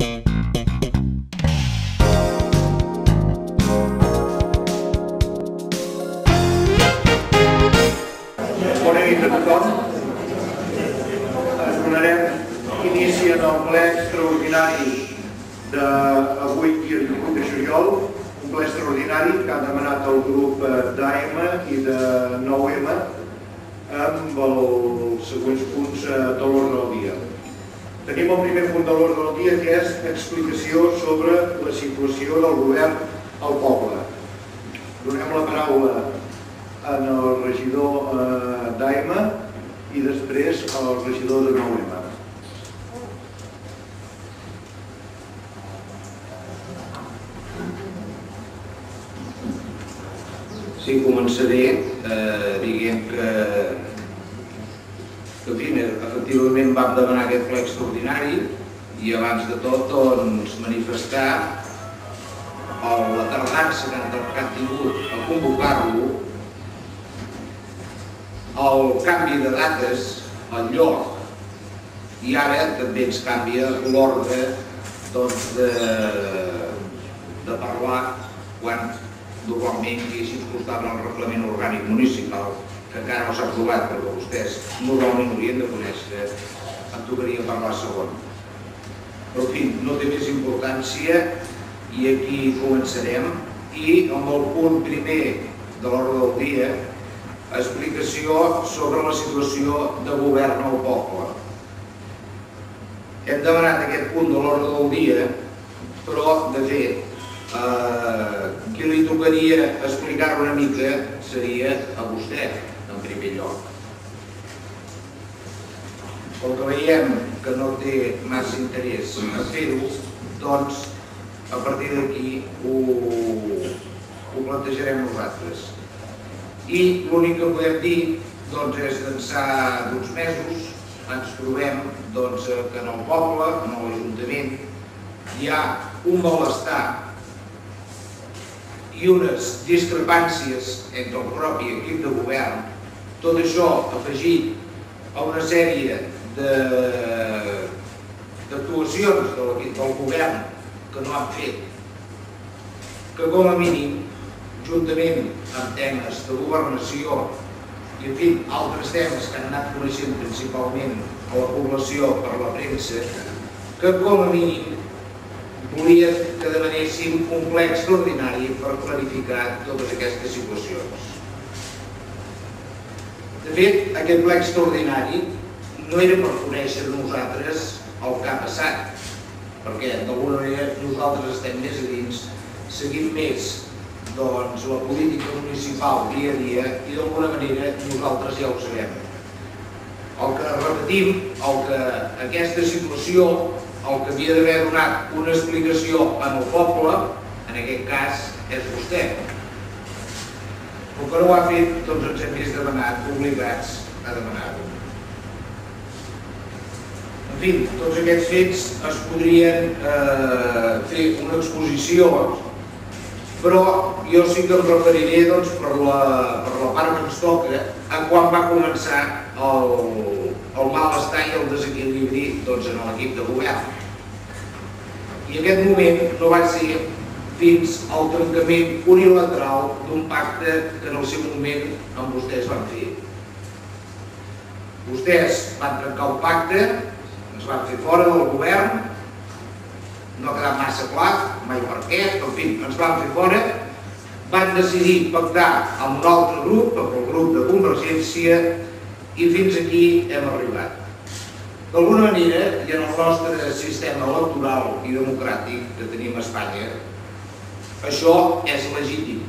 Bona nit a tothom. Donarem inici en el ple extraordinari d'avui, dia 18 de juliol, un ple extraordinari que ha demanat el grup d'AM i de 9M amb els següents punts de l'ordre del dia. Tenim el primer punt de l'ordre del dia, que és explicació sobre la situació del govern al poble. Donem la paraula al regidor d'AM i després al regidor de 9M. Sí, començaré dient que efectivament vam demanar aquest ple extraordinari i abans de tot manifestar la tardança que han tingut a convocar-lo, el canvi de dates, el lloc, i ara també ens canvia l'ordre de parlar quan normalment haguéssim constat en el reglament orgànic municipal, que encara no s'ha aprovat perquè vostès normalment haurien de conèixer, em tocaria parlar segon. Però en fi, no té més importància i aquí començarem. I amb el punt primer de l'ordre del dia, explicació sobre la situació de govern al poble. Hem demanat aquest punt de l'ordre del dia, però de fet qui li tocaria explicar una mica seria a vostè, en primer lloc. Com que veiem que no té massa interès a fer-ho, doncs a partir d'aquí ho plantejarem nosaltres. I l'únic que podem dir és d'ençà d'uns mesos ens trobem que en el poble, en l'Ajuntament, hi ha un malestar i unes discrepàncies entre el propi equip de govern, tot això afegit a una sèrie d'actuacions de l'equip del govern que no han fet, que com a mínim, juntament amb temes de governació i en fi, altres temes que han anat coneixent principalment a la població per la premsa, que com a mínim volia que demanéssim un ple extraordinari per clarificar totes aquestes situacions. De fet, aquest ple extraordinari no era per conèixer nosaltres el que ha passat, perquè d'alguna manera nosaltres estem més a dins, seguint més la política municipal dia a dia i d'alguna manera nosaltres ja ho sabem. El que repetim, aquesta situació, el que havia d'haver donat una explicació en el poble, en aquest cas, és vostè. Com que no ho ha fet, doncs ens hem vist obligats a demanar-ho. En fi, tots aquests fets es podrien fer una exposició, però jo sí que em referiré per la part que ens toca a quan va començar el malestar i el desequilibri en l'equip de govern. I aquest moment no va ser fins al trencament unilateral d'un pacte que en el seu moment amb vostès van fer. Vostès van trencar el pacte, ens van fer fora del govern, no ha quedat massa clar, mai per què, però en fi, ens van fer fora, van decidir pactar amb un altre grup, amb el grup de Convergència, i fins aquí hem arribat. D'alguna manera, i en el nostre sistema electoral i democràtic que tenim a Espanya, això és legítim.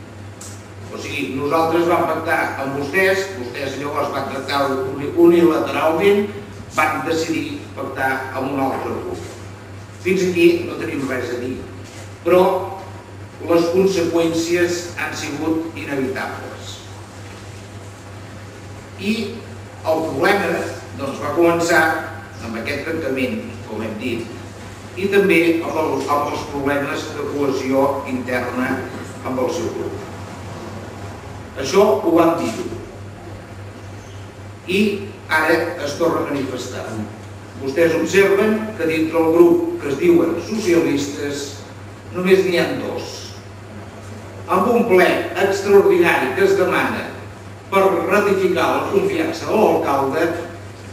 O sigui, nosaltres vam pactar amb vostès llavors van tractar unilateralment, van decidir pactar amb un altre grup. Fins aquí no tenim res a dir, però les conseqüències han sigut inevitables. I el problema va començar amb aquest trencament, com hem dit, i també amb els problemes de cohesió interna amb el seu grup. Això ho vam dir. I ara es torna a manifestar. Vostès observen que dintre el grup que es diuen socialistes només n'hi ha dos. Amb un ple extraordinari que es demana per ratificar la confiança a l'alcalde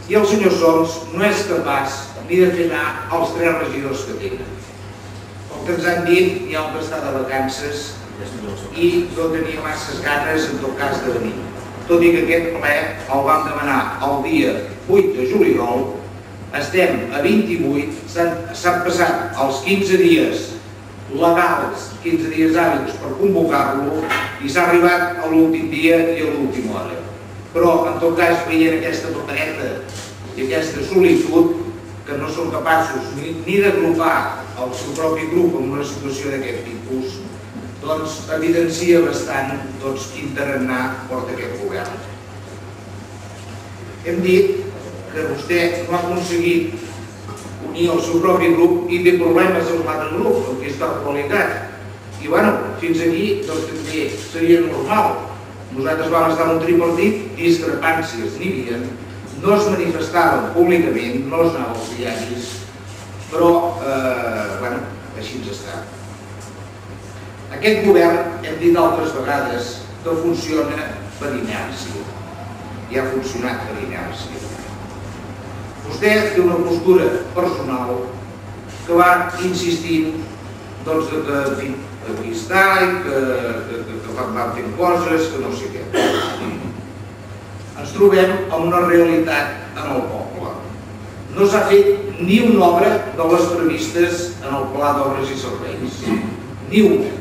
i el senyor Soms no és capaç ni de fer anar els 3 regidors que tenen. Com que ens han dit, hi ha un que està de vacances i no tenia masses ganes en tot cas de venir. Tot i que aquest ple el vam demanar el dia 8 de juliol, estem a 28, s'han passat els 15 dies legals, 15 dies hàbils per convocar-lo i s'ha arribat a l'últim dia i a l'última hora. Però, en tot cas, veient aquesta papereta i aquesta solitud, que no són capaços ni d'agrupar el seu propi grup en una situació d'aquest tipus, doncs evidencia bastant quin tarannà porta aquest govern. Hem dit que vostè no ha aconseguit unir el seu propi grup i té problemes amb l'altre grup, amb qui està qualitat. I bueno, fins aquí doncs també seria normal. Nosaltres vam estar en un tripartit, discrepàncies n'hi havia, no es manifestaven públicament, no es anaven als diaris, però, bueno, així ens està. Aquest govern, hem dit altres vegades, que funciona per inèrcia. I ha funcionat per inèrcia. Vostè té una postura personal que va insistint que aquí està i que van fent coses, que no sé què. Ens trobem amb una realitat en el poble. No s'ha fet ni una obra de les previstes en el Pla d'Obres i Serveis. Ni una.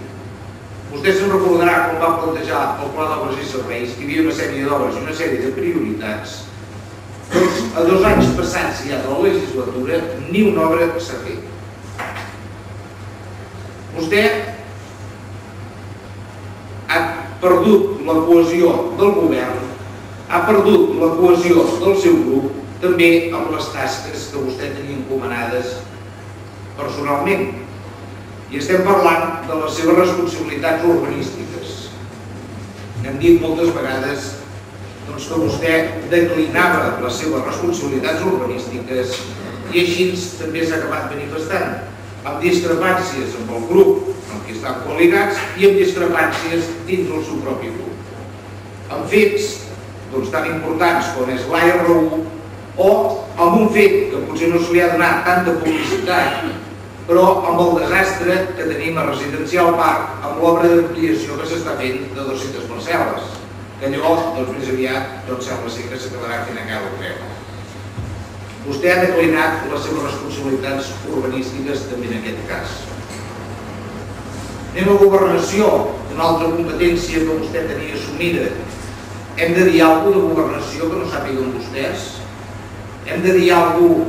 Vostè se'n recordarà quan va plantejar el Pla d'Obres i Serveis que hi havia una sèrie d'obres i una sèrie de prioritats. Doncs a 2 anys passats ja de la legislatura ni una obra s'ha fet. Vostè ha perdut la cohesió del govern, ha perdut la cohesió del seu grup, també amb les tasques que vostè tenia encomanades personalment. I estem parlant de les seves responsabilitats urbanístiques. Hem dit moltes vegades que vostè declinava les seves responsabilitats urbanístiques i així també s'ha acabat manifestant, amb discrepàncies amb el grup amb qui estan coligats i amb discrepàncies dins del seu propi grup. Amb fets tan importants com és l'AR1 o amb un fet que potser no se li ha donat tanta publicitat, però amb el desastre que tenim a Residencial Parc amb l'obra d'ampliació que s'està fent de 200 parcel·les, que allò més aviat sembla ser que s'acabarà fent a cada creu. Vostè ha declinat les seves responsabilitats urbanístiques també en aquest cas. Anem a governació, una altra competència que vostè tenia assumida. Hem de dir alguna cosa de governació que no sàpiguen vostès? Hem de dir alguna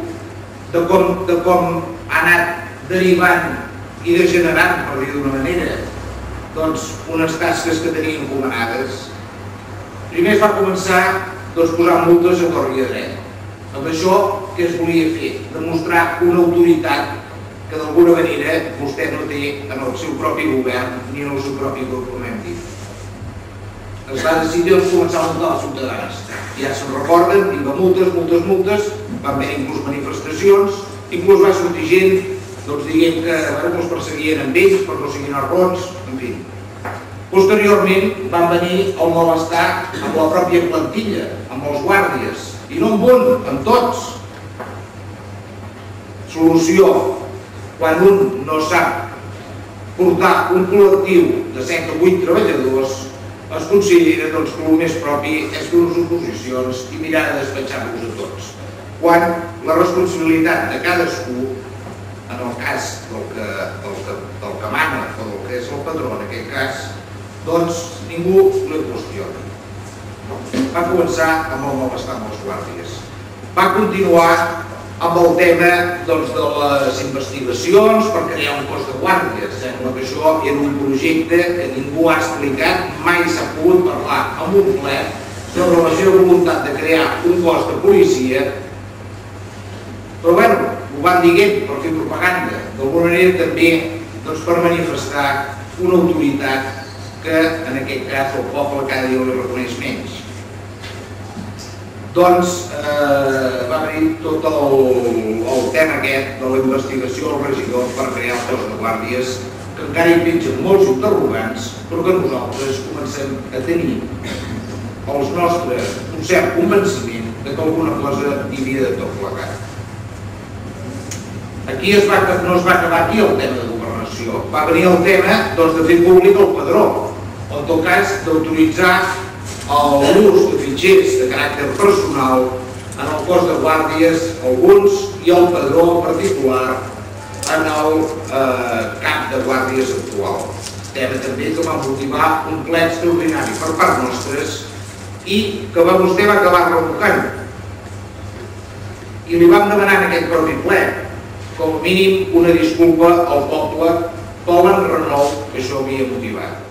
cosa de com ha anat derivant i degenerant, per dir d'una manera, unes tasques que tenien encomanades. Primer es va començar posant multes a torn i a dret. Amb això, què es volia fer? Demostrar una autoritat que d'alguna manera vostè no té en el seu propi govern ni en el seu propi grup, com hem dit. Es va decidir començar a multar els ciutadans. Ja se'n recorden, vinga multes, van haver inclús manifestacions, inclús va sortir gent dient que els perseguien amb ells per no seguir narcons, en fi. Posteriorment van venir el malestar amb la pròpia plantilla, amb els guàrdies, i no amb un, amb tots. Solució: quan un no sap portar un col·lectiu de 7 o 8 treballadors, es considera que el més propi és fer unes oposicions i mirar de despatxar-los a tots. Quan la responsabilitat de cadascú, en el cas del que mana o del que és el patró en aquest cas, ningú la qüestiona. Va començar amb el malestar amb els guàrdies. Va continuar amb el tema de les investigacions per crear un cos de guàrdies. Sembla que això era un projecte que ningú ha explicat, mai s'ha pogut parlar en un ple sobre la seva voluntat de crear un cos de policia. Però bé, ho van dient per fer propaganda, d'alguna manera també per manifestar una autoritat que en aquest cas el poble cada dia li reconeix menys. doncs va venir tot el tema aquest de la investigació al regidor per crear el cos de guàrdies, que encara hi pengen molts interrogants, però que nosaltres comencem a tenir un cert convenciment que alguna cosa hi havia de tot plegat. Aquí no es va acabar aquí el tema de governació, va venir el tema de fer públic el padró, o en tot cas d'autoritzar l'ús de fitxers de caràcter personal en el cos de guàrdies, alguns, i el padró en particular en el cap de guàrdies actual. Tema també que va motivar un ple extraordinari per part nostres i que vostè va acabar revocant. I li vam demanar en aquest propi ple, com a mínim, una disculpa al poble pel enrenou que això havia motivat.